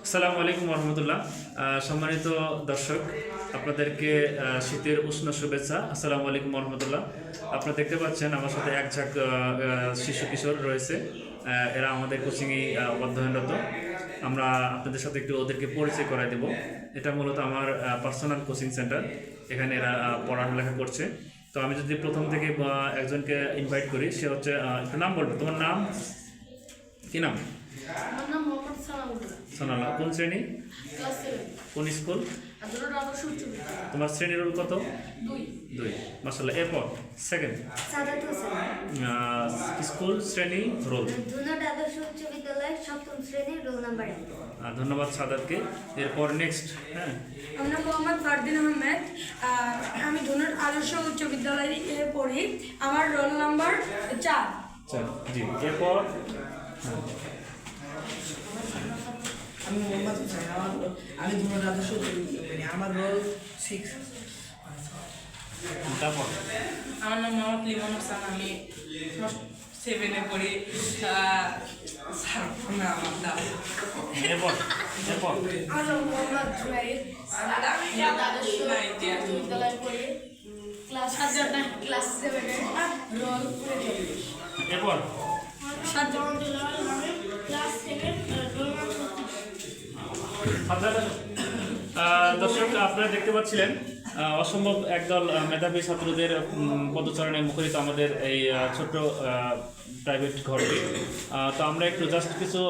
আসসালামু আলাইকুম রহমতুল্লাহ। সম্মানিত দর্শক, আপনাদেরকে শীতের উষ্ণ শুভেচ্ছা। আসসালামু আলাইকুম রহমতুল্লাহ। আপনারা দেখতে পাচ্ছেন আমার সাথে এক ঝাঁক শিশু কিশোর রয়েছে। এরা আমাদের কোচিংয়ে অধ্যয়নরত। আমরা আপনাদের সাথে একটু ওদেরকে পরিচয় করাই দেব। এটা মূলত আমার পার্সোনাল কোচিং সেন্টার। এখানে এরা পড়ালেখা করছে। তো আমি যদি প্রথম থেকে একজনকে ইনভাইট করি, সে হচ্ছে একটু নাম বলবে। তোমার নাম কি? নাম আমার নাম মোহাম্মদ সানাউল্লাহ। সোনালা। কোন শ্রেণী? ক্লাস 7। কোন স্কুল? আদরের আদর্শ উচ্চ বিদ্যালয়। তোমার শ্রেণী রোল কত? 2। 2। মাশাআল্লাহ। এরপর সেকেন্ড সাদাত হোসেন, স্কুল শ্রেণী রোল। ধুনট আদর্শ উচ্চ বিদ্যালয়ের 7ম শ্রেণীর রোল নাম্বার 1। ধন্যবাদ সাদাতকে। এরপর নেক্সট। হ্যাঁ, আমার নাম মোহাম্মদ ফারদিন আহমেদ। আমি ধুনট আদর্শ উচ্চ বিদ্যালয়ে পড়ি। আমার রোল নাম্বার 4। জি। এরপর আমি মোহাম্মদ হোসেন। আমি ধুনট আদর্শ উচ্চ বিদ্যালয়ে পড়ি। আমার রোল 6। তারপর আমার নাম মোহাম্মদ লিমন হোসেন। আমি 7-এ পড়ি। স্যার আমার নাম এরপর আমার নাম মোহাম্মদ জুনাইদ। আমি আদর্শ উচ্চ বিদ্যালয়ে পড়ি। Class 7 roll 39। এরপর ক্লাস 7 রোল দর্শক, আপনারা দেখতে পাচ্ছিলেন অসম্ভব একদল মেধাবী ছাত্রদের পদচারণে মুখরিত আমাদের এই ছোট্ট প্রাইভেট ঘরটি। তো আমরা একটু জাস্ট কিছু